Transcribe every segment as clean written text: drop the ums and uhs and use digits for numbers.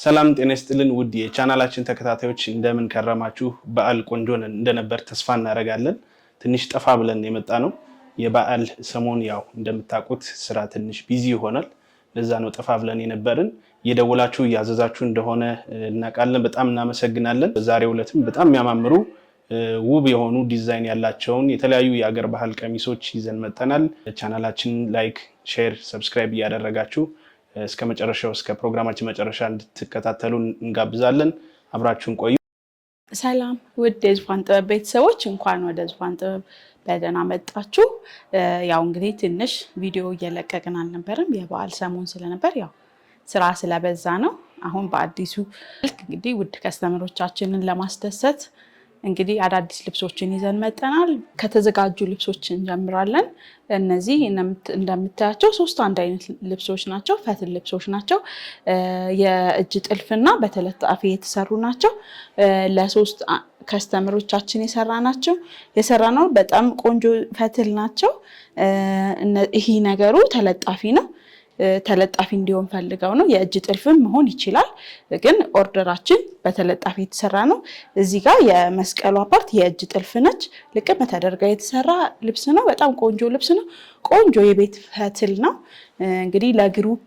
ሰላም ጤና ይስጥልን ውድ የቻናላችን ተከታታዮች እንደምን ከረማችሁ? በዓል ቆንጆ እንደነበር ተስፋ እናደርጋለን። ትንሽ ጠፋ ብለን የመጣ ነው። የበዓል ሰሞን ያው እንደምታውቁት ስራ ትንሽ ቢዚ ይሆናል። ለዛ ነው ጠፋ ብለን የነበርን። እየደወላችሁ እያዘዛችሁ እንደሆነ እናውቃለን። በጣም እናመሰግናለን። በዛሬው ዕለትም በጣም የሚያማምሩ ውብ የሆኑ ዲዛይን ያላቸውን የተለያዩ የአገር ባህል ቀሚሶች ይዘን መጥተናል። ቻናላችንን ላይክ፣ ሼር፣ ሰብስክራይብ እያደረጋችሁ እስከ መጨረሻው እስከ ፕሮግራማችን መጨረሻ እንድትከታተሉ እንጋብዛለን። አብራችሁን ቆዩ። ሰላም ውድ የዙፋን ጥበብ ቤተሰቦች፣ እንኳን ወደ ዙፋን ጥበብ በደህና መጣችሁ። ያው እንግዲህ ትንሽ ቪዲዮ እየለቀቅን አልነበረም፣ የበዓል ሰሞን ስለነበር ያው ስራ ስለበዛ ነው። አሁን በአዲሱ እንግዲህ ውድ ከስተመሮቻችንን ለማስደሰት እንግዲህ አዳዲስ ልብሶችን ይዘን መጥተናል። ከተዘጋጁ ልብሶች እንጀምራለን። እነዚህ እንደምታያቸው 3 አንድ አይነት ልብሶች ናቸው። ፈትል ልብሶች ናቸው። የእጅ ጥልፍና በተለጣፊ የተሰሩ ናቸው። ለ3 ከስተመሮቻችን የሰራ ነው። በጣም ቆንጆ ፈትል ናቸው። ይሄ ነገሩ ተለጣፊ ነው። ተለጣፊ እንዲሆን ፈልገው ነው። የእጅ ጥልፍም መሆን ይችላል፣ ግን ኦርደራችን በተለጣፊ የተሰራ ነው። እዚህ ጋር የመስቀሏ ፓርት የእጅ ጥልፍ ነች። ልቅም ተደርጋ የተሰራ ልብስ ነው። በጣም ቆንጆ ልብስ ነው። ቆንጆ የቤት ፈትል ነው። እንግዲህ ለግሩፕ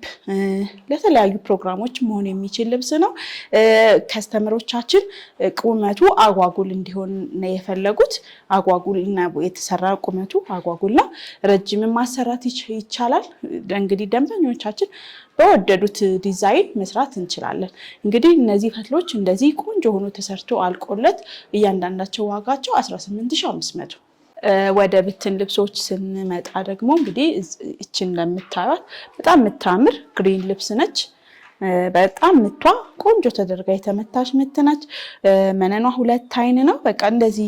ለተለያዩ ፕሮግራሞች መሆን የሚችል ልብስ ነው። ከስተመሮቻችን ቁመቱ አጓጉል እንዲሆን ነው የፈለጉት። አጓጉል ነው የተሰራ፣ ቁመቱ አጓጉል ነው። ረጅም ማሰራት ይቻላል። እንግዲህ ደንበኞቻችን በወደዱት ዲዛይን መስራት እንችላለን። እንግዲህ እነዚህ ፈትሎች እንደዚህ ቆንጆ ሆኖ ተሰርቶ አልቆለት እያንዳንዳቸው ዋጋቸው 18500። ወደ ብትን ልብሶች ስንመጣ ደግሞ እንግዲህ እችን እንደምታዩት በጣም የምታምር ግሪን ልብስ ነች። በጣም ምቷ ቆንጆ ተደርጋ የተመታች ምት ነች። መነኗ 2 አይን ነው። በቃ እንደዚህ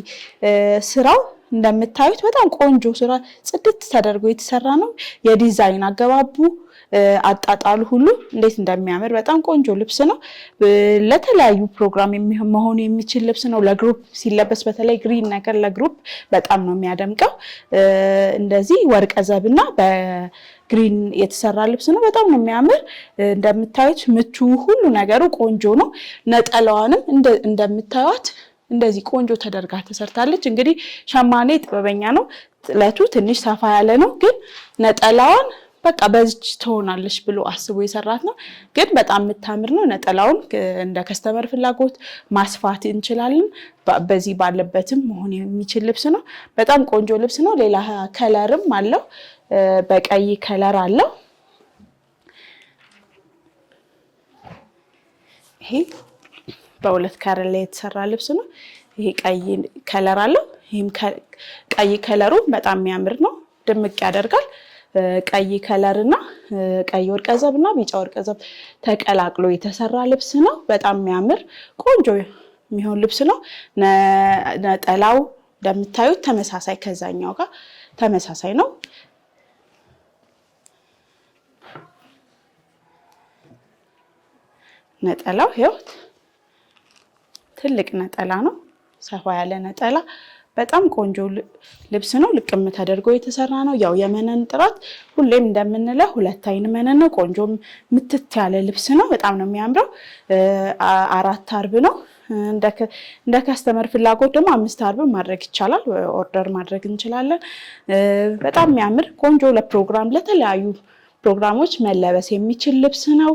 ስራው እንደምታዩት በጣም ቆንጆ ስራ ጽድት ተደርጎ የተሰራ ነው። የዲዛይን አገባቡ አጣጣሉ ሁሉ እንዴት እንደሚያምር በጣም ቆንጆ ልብስ ነው። ለተለያዩ ፕሮግራም መሆን የሚችል ልብስ ነው። ለግሩፕ ሲለበስ በተለይ ግሪን ነገር ለግሩፕ በጣም ነው የሚያደምቀው። እንደዚህ ወርቀ ዘብና በግሪን የተሰራ ልብስ ነው። በጣም ነው የሚያምር። እንደምታዩት ምቹ ሁሉ ነገሩ ቆንጆ ነው። ነጠላዋንም እንደምታዩት እንደዚህ ቆንጆ ተደርጋ ተሰርታለች። እንግዲህ ሸማኔ ጥበበኛ ነው። ጥለቱ ትንሽ ሰፋ ያለ ነው፣ ግን ነጠላዋን በቃ በዚች ትሆናለች ብሎ አስቦ የሰራት ነው። ግን በጣም የምታምር ነው። ነጠላውን እንደ ከስተመር ፍላጎት ማስፋት እንችላለን። በዚህ ባለበትም መሆን የሚችል ልብስ ነው። በጣም ቆንጆ ልብስ ነው። ሌላ ከለርም አለው። በቀይ ከለር አለው። ይሄ በ2 ከለር ላይ የተሰራ ልብስ ነው። ይሄ ቀይ ከለር አለው። ይሄም ቀይ ከለሩ በጣም የሚያምር ነው። ድምቅ ያደርጋል። ቀይ ከለር እና ቀይ ወርቀ ዘብ እና ቢጫ ወርቀ ዘብ ተቀላቅሎ የተሰራ ልብስ ነው። በጣም የሚያምር ቆንጆ የሚሆን ልብስ ነው። ነጠላው እንደምታዩት ተመሳሳይ ከዛኛው ጋር ተመሳሳይ ነው። ነጠላው ይኸው ትልቅ ነጠላ ነው። ሰፋ ያለ ነጠላ በጣም ቆንጆ ልብስ ነው። ልቅም ተደርጎ የተሰራ ነው። ያው የመነን ጥራት ሁሌም እንደምንለው 2 አይን መነን ነው። ቆንጆ ምትት ያለ ልብስ ነው። በጣም ነው የሚያምረው። 4 አርብ ነው። እንደ ከስተመር ፍላጎት ደግሞ 5 አርብ ማድረግ ይቻላል። ኦርደር ማድረግ እንችላለን። በጣም የሚያምር ቆንጆ ለፕሮግራም ለተለያዩ ፕሮግራሞች መለበስ የሚችል ልብስ ነው።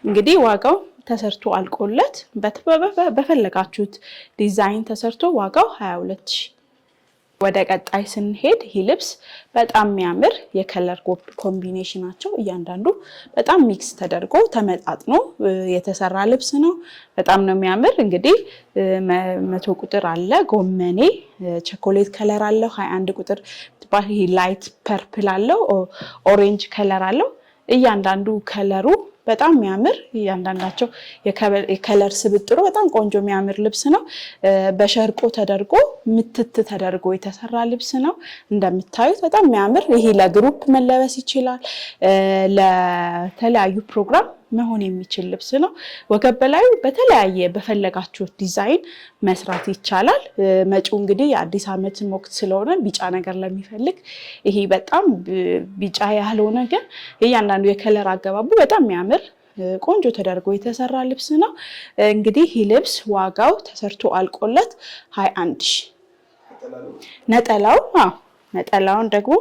እንግዲህ ዋጋው ተሰርቶ አልቆለት በፈለጋችሁት ዲዛይን ተሰርቶ ዋጋው 22000። ወደ ቀጣይ ስንሄድ ይህ ልብስ በጣም የሚያምር የከለር ኮምቢኔሽናቸው እያንዳንዱ በጣም ሚክስ ተደርጎ ተመጣጥኖ የተሰራ ልብስ ነው። በጣም ነው የሚያምር። እንግዲህ 100 ቁጥር አለ፣ ጎመኔ ቸኮሌት ከለር አለው። 21 ቁጥር ላይት ፐርፕል አለው፣ ኦሬንጅ ከለር አለው። እያንዳንዱ ከለሩ በጣም የሚያምር እያንዳንዳቸው የከለር ስብጥሩ በጣም ቆንጆ የሚያምር ልብስ ነው። በሸርቆ ተደርጎ ምትት ተደርጎ የተሰራ ልብስ ነው። እንደምታዩት በጣም የሚያምር ይሄ ለግሩፕ መለበስ ይችላል። ለተለያዩ ፕሮግራም መሆን የሚችል ልብስ ነው። ወገብ በላዩ በተለያየ በፈለጋችሁት ዲዛይን መስራት ይቻላል። መጪው እንግዲህ የአዲስ ዓመት ወቅት ስለሆነ ቢጫ ነገር ለሚፈልግ ይሄ በጣም ቢጫ ያልሆነ ግን እያንዳንዱ የከለር አገባቡ በጣም የሚያምር ቆንጆ ተደርጎ የተሰራ ልብስ ነው። እንግዲህ ይህ ልብስ ዋጋው ተሰርቶ አልቆለት 21 ሺህ። ነጠላውን ደግሞ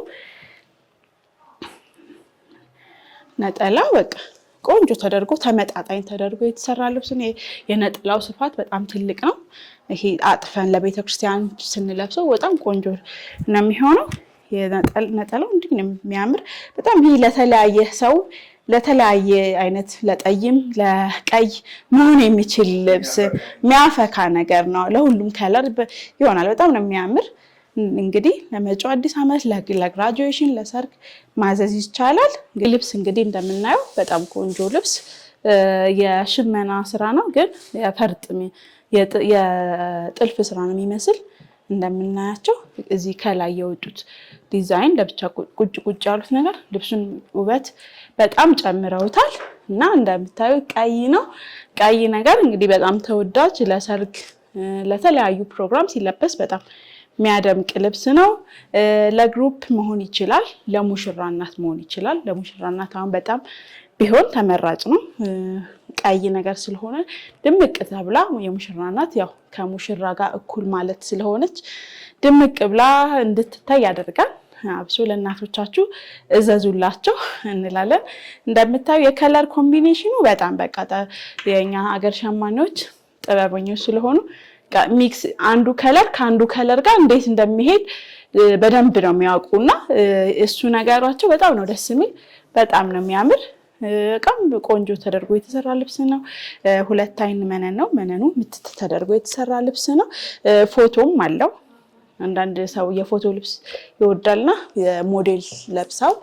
ነጠላው በቃ ቆንጆ ተደርጎ ተመጣጣኝ ተደርጎ የተሰራ ልብስ ነው። የነጠላው ስፋት በጣም ትልቅ ነው። ይሄ አጥፈን ለቤተክርስቲያን ስንለብሰው በጣም ቆንጆ ነው የሚሆነው። ነጠላው እንዲህ ነው የሚያምር በጣም። ይሄ ለተለያየ ሰው ለተለያየ አይነት ለጠይም ለቀይ መሆን የሚችል ልብስ የሚያፈካ ነገር ነው። ለሁሉም ከለር ይሆናል። በጣም ነው የሚያምር። እንግዲህ ለመጪው አዲስ ዓመት ለግራጁዌሽን ለሰርግ ማዘዝ ይቻላል። ልብስ እንግዲህ እንደምናየው በጣም ቆንጆ ልብስ የሽመና ስራ ነው፣ ግን የፈርጥ የጥልፍ ስራ ነው የሚመስል። እንደምናያቸው እዚህ ከላይ የወጡት ዲዛይን ለብቻ ቁጭ ያሉት ነገር ልብሱን ውበት በጣም ጨምረውታል። እና እንደምታዩ ቀይ ነው። ቀይ ነገር እንግዲህ በጣም ተወዳጅ ለሰርግ ለተለያዩ ፕሮግራም ሲለበስ በጣም የሚያደምቅ ልብስ ነው። ለግሩፕ መሆን ይችላል፣ ለሙሽራ እናት መሆን ይችላል። ለሙሽራ እናት አሁን በጣም ቢሆን ተመራጭ ነው። ቀይ ነገር ስለሆነ ድምቅ ተብላ የሙሽራ እናት ያው ከሙሽራ ጋር እኩል ማለት ስለሆነች ድምቅ ብላ እንድትታይ ያደርጋል። አብሶ ለእናቶቻችሁ እዘዙላቸው እንላለን። እንደምታዩ የከለር ኮምቢኔሽኑ በጣም በቃ የኛ ሀገር ሸማኔዎች ጥበበኞች ስለሆኑ ሚክስ አንዱ ከለር ከአንዱ ከለር ጋር እንዴት እንደሚሄድ በደንብ ነው የሚያውቁና እሱ ነገራቸው በጣም ነው ደስ የሚል። በጣም ነው የሚያምር። በጣም ቆንጆ ተደርጎ የተሰራ ልብስ ነው። 2 አይን መነን ነው። መነኑ ምትት ተደርጎ የተሰራ ልብስ ነው። ፎቶም አለው። አንዳንድ ሰው የፎቶ ልብስ ይወዳልና የሞዴል ለብሳው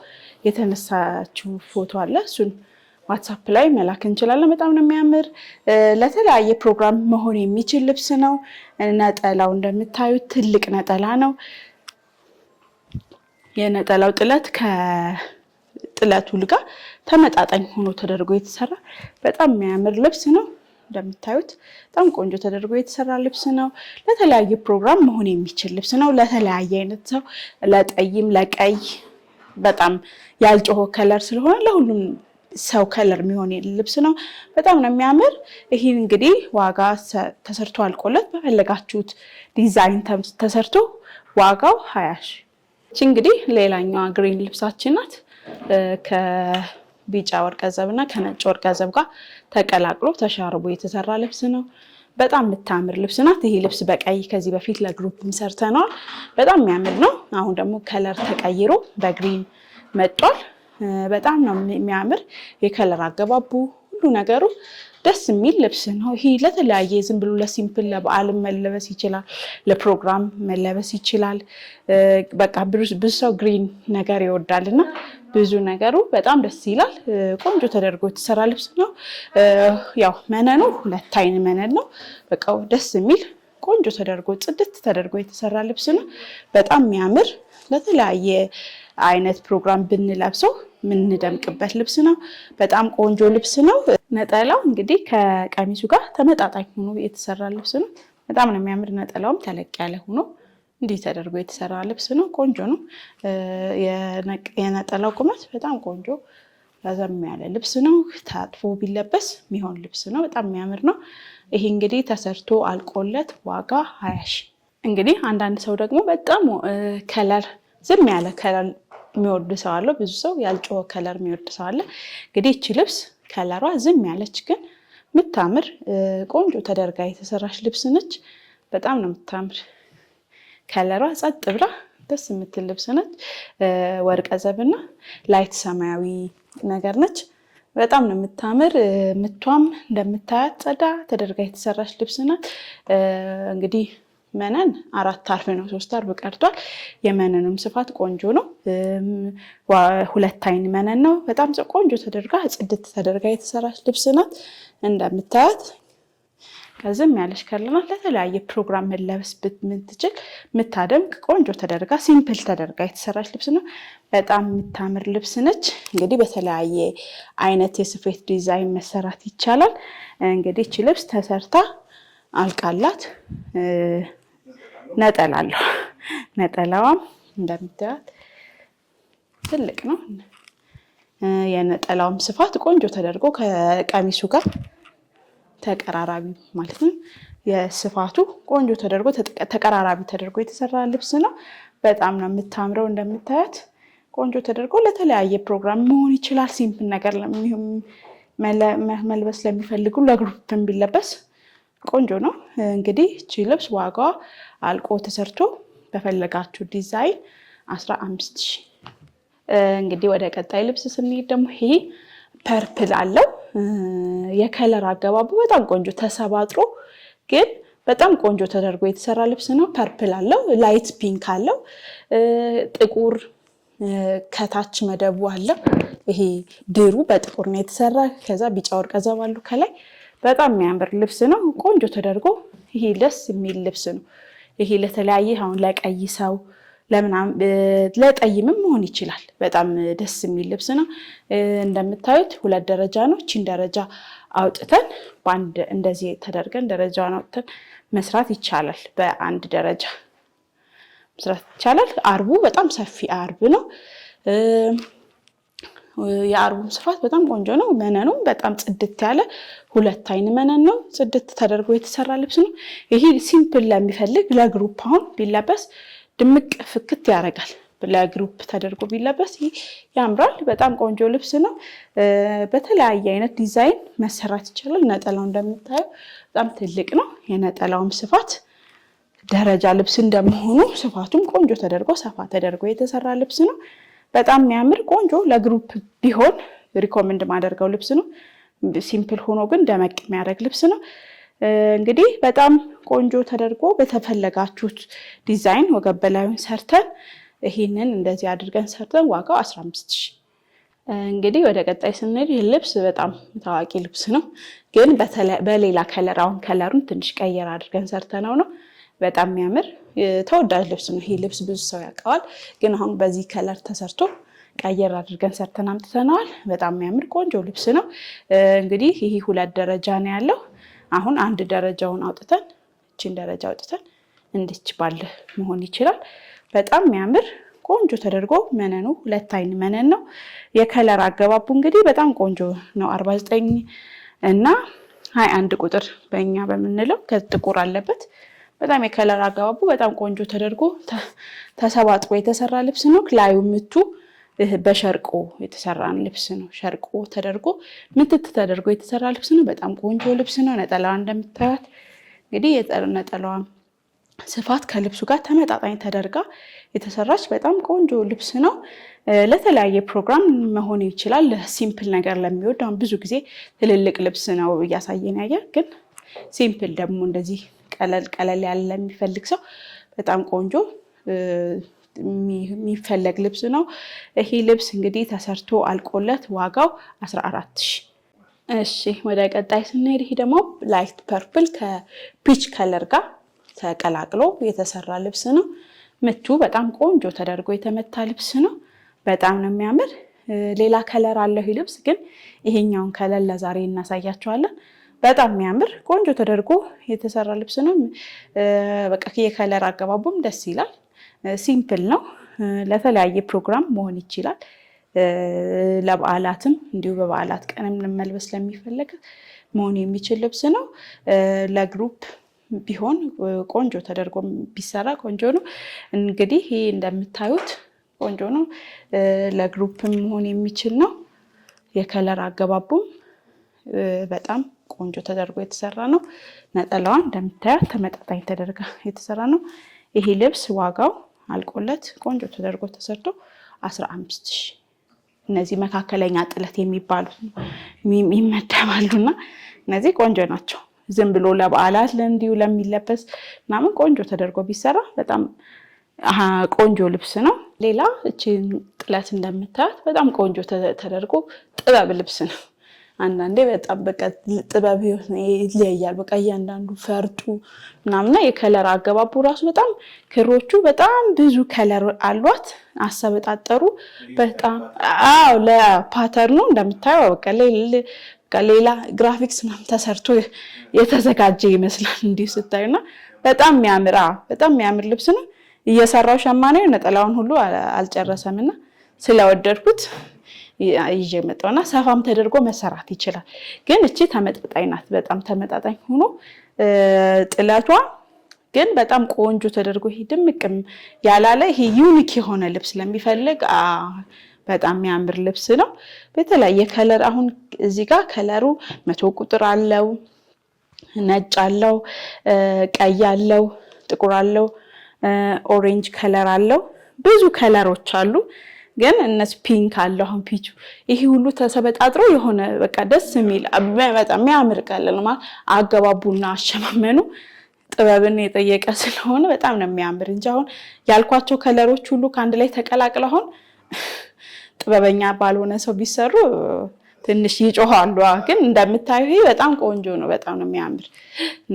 የተነሳችው ፎቶ አለ። እሱን ዋትስአፕ ላይ መላክ እንችላለን። በጣም ነው የሚያምር። ለተለያየ ፕሮግራም መሆን የሚችል ልብስ ነው። ነጠላው እንደምታዩት ትልቅ ነጠላ ነው። የነጠላው ጥለት ከጥለቱ ጋር ተመጣጣኝ ሆኖ ተደርጎ የተሰራ በጣም የሚያምር ልብስ ነው። እንደምታዩት በጣም ቆንጆ ተደርጎ የተሰራ ልብስ ነው። ለተለያየ ፕሮግራም መሆን የሚችል ልብስ ነው። ለተለያየ አይነት ሰው ለጠይም ለቀይ በጣም ያልጮሆ ከለር ስለሆነ ለሁሉም ሰው ከለር የሚሆን ልብስ ነው። በጣም ነው የሚያምር። ይሄ እንግዲህ ዋጋ ተሰርቶ አልቆለት በፈለጋችሁት ዲዛይን ተሰርቶ ዋጋው 20 ሺህ። እቺ እንግዲህ ሌላኛዋ ግሪን ልብሳችን ናት። ከቢጫ ወርቀ ዘብና ከነጭ ወርቀ ዘብ ጋር ተቀላቅሎ ተሻርቦ የተሰራ ልብስ ነው። በጣም የምታምር ልብስ ናት። ይሄ ልብስ በቀይ ከዚህ በፊት ለግሩፕም ሰርተናል። በጣም የሚያምር ነው። አሁን ደግሞ ከለር ተቀይሮ በግሪን መጥቷል። በጣም ነው የሚያምር። የከለር አገባቡ ሁሉ ነገሩ ደስ የሚል ልብስ ነው። ይሄ ለተለያየ ዝም ብሎ ለሲምፕል ለበዓልም መለበስ ይችላል፣ ለፕሮግራም መለበስ ይችላል። በቃ ብዙ ሰው ግሪን ነገር ይወዳልና ብዙ ነገሩ በጣም ደስ ይላል። ቆንጆ ተደርጎ የተሰራ ልብስ ነው። ያው መነኑ 2 አይን መነን ነው። በቃ ደስ የሚል ቆንጆ ተደርጎ ጽድት ተደርጎ የተሰራ ልብስ ነው። በጣም የሚያምር ለተለያየ አይነት ፕሮግራም ብንለብሰው የምንደምቅበት ልብስ ነው። በጣም ቆንጆ ልብስ ነው። ነጠላው እንግዲህ ከቀሚሱ ጋር ተመጣጣኝ ሆኖ የተሰራ ልብስ ነው። በጣም ነው የሚያምር። ነጠላውም ተለቅ ያለ ሆኖ እንዲህ ተደርጎ የተሰራ ልብስ ነው። ቆንጆ ነው። የነጠላው ቁመት በጣም ቆንጆ ረዘም ያለ ልብስ ነው። ታጥፎ ቢለበስ የሚሆን ልብስ ነው። በጣም የሚያምር ነው። ይሄ እንግዲህ ተሰርቶ አልቆለት ዋጋ 20 ሺህ። እንግዲህ አንዳንድ ሰው ደግሞ በጣም ከለር ዝም ያለ ከለር የሚወድ ሰው አለ። ብዙ ሰው ያልጮኸ ከለር የሚወድ ሰው አለ። እንግዲህ እቺ ልብስ ከለሯ ዝም ያለች ግን የምታምር ቆንጆ ተደርጋ የተሰራች ልብስ ነች። በጣም ነው የምታምር። ከለሯ ጸጥ ብላ ደስ የምትል ልብስ ነች። ወርቀ ዘብና ላይት ሰማያዊ ነገር ነች። በጣም ነው የምታምር። ምቷም እንደምታያት ጸዳ ተደርጋ የተሰራች ልብስ ናት። እንግዲህ መነን 4 አርብ ነው፣ 3 አርብ ቀርቷል። የመነኑም ስፋት ቆንጆ ነው። 2 አይን መነን ነው። በጣም ቆንጆ ተደርጋ ጽድት ተደርጋ የተሰራች ልብስ ናት። እንደምታያት ከዝም ያለች ከለናት። ለተለያየ ፕሮግራም መለበስ የምትችል የምታደምቅ ቆንጆ ተደርጋ ሲምፕል ተደርጋ የተሰራች ልብስ ነው። በጣም የምታምር ልብስ ነች። እንግዲህ በተለያየ አይነት የስፌት ዲዛይን መሰራት ይቻላል። እንግዲህ እቺ ልብስ ተሰርታ አልቃላት ነጠላ አለው። ነጠላዋም እንደምታዩት ትልቅ ነው። የነጠላውም ስፋት ቆንጆ ተደርጎ ከቀሚሱ ጋር ተቀራራቢ ማለት ነው። የስፋቱ ቆንጆ ተደርጎ ተቀራራቢ ተደርጎ የተሰራ ልብስ ነው። በጣም ነው የምታምረው። እንደምታያት ቆንጆ ተደርጎ ለተለያየ ፕሮግራም መሆን ይችላል። ሲምፕል ነገር መልበስ ለሚፈልጉ ለግሩፕም ቢለበስ ቆንጆ ነው። እንግዲህ እቺ ልብስ ዋጋዋ አልቆ ተሰርቶ በፈለጋችሁ ዲዛይን 15000። እንግዲህ ወደ ቀጣይ ልብስ ስንሄድ ደግሞ ይሄ ፐርፕል አለው። የከለር አገባቡ በጣም ቆንጆ ተሰባጥሮ ግን በጣም ቆንጆ ተደርጎ የተሰራ ልብስ ነው። ፐርፕል አለው፣ ላይት ፒንክ አለው፣ ጥቁር ከታች መደቡ አለው። ይሄ ድሩ በጥቁር ነው የተሰራ። ከዛ ቢጫ ወርቀ ዘብ አለው ከላይ። በጣም የሚያምር ልብስ ነው። ቆንጆ ተደርጎ ይሄ ደስ የሚል ልብስ ነው። ይሄ ለተለያየ አሁን ለቀይ ሰው ለምናምን ለጠይምም መሆን ይችላል። በጣም ደስ የሚል ልብስ ነው። እንደምታዩት 2 ደረጃ ነው። እቺን ደረጃ አውጥተን በአንድ እንደዚህ ተደርገን ደረጃውን አውጥተን መስራት ይቻላል። በአንድ ደረጃ መስራት ይቻላል። አርቡ በጣም ሰፊ አርብ ነው። የአርቡም ስፋት በጣም ቆንጆ ነው። መነኑም በጣም ጽድት ያለ 2 አይን መነን ነው። ጽድት ተደርጎ የተሰራ ልብስ ነው። ይሄ ሲምፕል ለሚፈልግ ለግሩፕ አሁን ቢለበስ ድምቅ ፍክት ያደርጋል። ለግሩፕ ተደርጎ ቢለበስ ያምራል። በጣም ቆንጆ ልብስ ነው። በተለያየ አይነት ዲዛይን መሰራት ይቻላል። ነጠላው እንደምታየው በጣም ትልቅ ነው። የነጠላውም ስፋት ደረጃ ልብስ እንደመሆኑ ስፋቱም ቆንጆ ተደርጎ ሰፋ ተደርጎ የተሰራ ልብስ ነው። በጣም የሚያምር ቆንጆ ለግሩፕ ቢሆን ሪኮመንድ ማደርገው ልብስ ነው። ሲምፕል ሆኖ ግን ደመቅ የሚያደርግ ልብስ ነው። እንግዲህ በጣም ቆንጆ ተደርጎ በተፈለጋችሁት ዲዛይን ወገብ በላዩን ሰርተን ይሄንን እንደዚህ አድርገን ሰርተን ዋጋው 15000። እንግዲህ ወደ ቀጣይ ስንሄድ ይህ ልብስ በጣም ታዋቂ ልብስ ነው፣ ግን በሌላ ከለር አሁን ከለሩን ትንሽ ቀየር አድርገን ሰርተነው ነው። በጣም የሚያምር ተወዳጅ ልብስ ነው። ይሄ ልብስ ብዙ ሰው ያውቀዋል፣ ግን አሁን በዚህ ከለር ተሰርቶ ቀየር አድርገን ሰርተን አምጥተነዋል። በጣም የሚያምር ቆንጆ ልብስ ነው። እንግዲህ ይሄ 2 ደረጃ ነው ያለው። አሁን አንድ ደረጃውን አውጥተን እቺን ደረጃ አውጥተን እንድች ባለ መሆን ይችላል። በጣም የሚያምር ቆንጆ ተደርጎ መነኑ 2 አይን መነን ነው። የከለር አገባቡ እንግዲህ በጣም ቆንጆ ነው። 49 እና 21 ቁጥር በእኛ በምንለው ከጥቁር አለበት። በጣም የከለር አገባቡ በጣም ቆንጆ ተደርጎ ተሰባጥሮ የተሰራ ልብስ ነው። ላዩ ምቱ በሸርቆ የተሰራ ልብስ ነው። ሸርቆ ተደርጎ ምትት ተደርጎ የተሰራ ልብስ ነው። በጣም ቆንጆ ልብስ ነው። ነጠላዋ እንደምታዩት እንግዲህ ነጠላዋ ስፋት ከልብሱ ጋር ተመጣጣኝ ተደርጋ የተሰራች በጣም ቆንጆ ልብስ ነው። ለተለያየ ፕሮግራም መሆን ይችላል። ሲምፕል ነገር ለሚወድ አሁን ብዙ ጊዜ ትልልቅ ልብስ ነው እያሳየን ያየ፣ ግን ሲምፕል ደግሞ እንደዚህ ቀለል ያለ ለሚፈልግ ሰው በጣም ቆንጆ የሚፈለግ ልብስ ነው። ይሄ ልብስ እንግዲህ ተሰርቶ አልቆለት ዋጋው 14000። እሺ ወደ ቀጣይ ስንሄድ ይሄ ደግሞ ላይት ፐርፕል ከፒች ከለር ጋር ተቀላቅሎ የተሰራ ልብስ ነው። ምቱ በጣም ቆንጆ ተደርጎ የተመታ ልብስ ነው። በጣም ነው የሚያምር። ሌላ ከለር አለው ይሄ ልብስ፣ ግን ይሄኛውን ከለር ለዛሬ እናሳያቸዋለን። በጣም የሚያምር ቆንጆ ተደርጎ የተሰራ ልብስ ነው። በቃ የከለር አገባቡም ደስ ይላል። ሲምፕል ነው። ለተለያየ ፕሮግራም መሆን ይችላል። ለበዓላትም እንዲሁ በበዓላት ቀንም መልበስ ለሚፈልግ መሆን የሚችል ልብስ ነው። ለግሩፕ ቢሆን ቆንጆ ተደርጎ ቢሰራ ቆንጆ ነው። እንግዲህ ይሄ እንደምታዩት ቆንጆ ነው። ለግሩፕም መሆን የሚችል ነው። የከለር አገባቡም በጣም ቆንጆ ተደርጎ የተሰራ ነው። ነጠላዋን እንደምታዩት ተመጣጣኝ ተደርጋ የተሰራ ነው። ይሄ ልብስ ዋጋው አልቆለት ቆንጆ ተደርጎ ተሰርቶ 15000። እነዚህ መካከለኛ ጥለት የሚባሉት ይመደባሉና እነዚህ ቆንጆ ናቸው። ዝም ብሎ ለበዓላት ለእንዲሁ ለሚለበስ ምናምን ቆንጆ ተደርጎ ቢሰራ በጣም ቆንጆ ልብስ ነው። ሌላ እቺን ጥለት እንደምታዩት በጣም ቆንጆ ተደርጎ ጥበብ ልብስ ነው። አንዳንዴ በጣም በቃ ጥበብ ይለያያል። በቃ እያንዳንዱ ፈርጡ ምናምንና የከለር አገባቡ ራሱ በጣም ክሮቹ በጣም ብዙ ከለር አሏት። አሰበጣጠሩ በጣም ለፓተርኑ እንደምታየው በቃ ሌላ ግራፊክስ ምናምን ተሰርቶ የተዘጋጀ ይመስላል እንዲሁ ስታዩና በጣም የሚያምር ልብስ ነው። እየሰራው ሸማኔው ነጠላውን ሁሉ አልጨረሰምና ስለወደድኩት ይዤ መጣውና ሰፋም ተደርጎ መሰራት ይችላል። ግን እቺ ተመጣጣኝ ናት፣ በጣም ተመጣጣኝ ሆኖ ጥለቷ ግን በጣም ቆንጆ ተደርጎ ይሄ ድምቅም ያላለ ይሄ ዩኒክ የሆነ ልብስ ለሚፈልግ በጣም የሚያምር ልብስ ነው። በተለያየ ከለር አሁን እዚህ ጋር ከለሩ 100 ቁጥር አለው፣ ነጭ አለው፣ ቀይ አለው፣ ጥቁር አለው፣ ኦሬንጅ ከለር አለው፣ ብዙ ከለሮች አሉ። ግን እነሱ ፒንክ አለው። አሁን ፒቹ ይሄ ሁሉ ተሰበጣጥሮ የሆነ በቃ ደስ የሚል በጣም የሚያምር ከለር ነው ማለት አገባቡና አሸማመኑ ጥበብን የጠየቀ ስለሆነ በጣም ነው የሚያምር እንጂ አሁን ያልኳቸው ከለሮች ሁሉ ከአንድ ላይ ተቀላቅለው አሁን ጥበበኛ ባልሆነ ሰው ቢሰሩ ትንሽ ይጮሃሉ። ግን እንደምታዩ ይሄ በጣም ቆንጆ ነው፣ በጣም ነው የሚያምር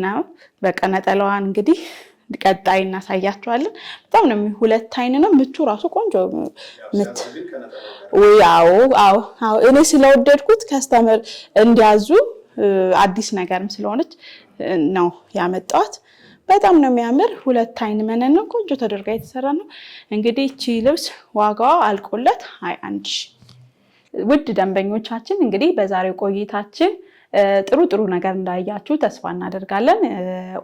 ነው። በቃ ነጠላዋን እንግዲህ ቀጣይ እናሳያቸዋለን። በጣም ነው ሁለት አይን ነው ምቹ ራሱ ቆንጆ ምት አዎ እኔ ስለወደድኩት ከስተመር እንዲያዙ አዲስ ነገርም ስለሆነች ነው ያመጣሁት። በጣም ነው የሚያምር ሁለት አይን መነን ነው፣ ቆንጆ ተደርጋ የተሰራ ነው። እንግዲህ እቺ ልብስ ዋጋዋ አልቆለት 21 ሺህ። ውድ ደንበኞቻችን እንግዲህ በዛሬው ቆይታችን ጥሩ ነገር እንዳያችሁ ተስፋ እናደርጋለን።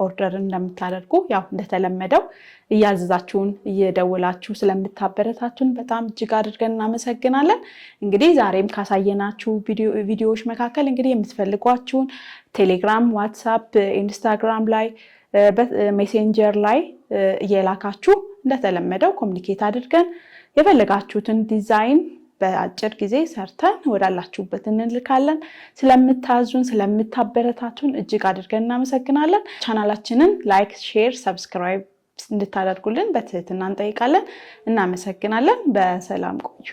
ኦርደር እንደምታደርጉ ያው እንደተለመደው እያዘዛችሁን እየደወላችሁ ስለምታበረታቱን በጣም እጅግ አድርገን እናመሰግናለን። እንግዲህ ዛሬም ካሳየናችሁ ቪዲዮዎች መካከል እንግዲህ የምትፈልጓችሁን ቴሌግራም፣ ዋትስአፕ፣ ኢንስታግራም ላይ ሜሴንጀር ላይ እየላካችሁ እንደተለመደው ኮሙኒኬት አድርገን የፈለጋችሁትን ዲዛይን በአጭር ጊዜ ሰርተን ወዳላችሁበት እንልካለን። ስለምታዙን ስለምታበረታቱን እጅግ አድርገን እናመሰግናለን። ቻናላችንን ላይክ፣ ሼር፣ ሰብስክራይብ እንድታደርጉልን በትህትና እንጠይቃለን። እናመሰግናለን። በሰላም ቆዩ።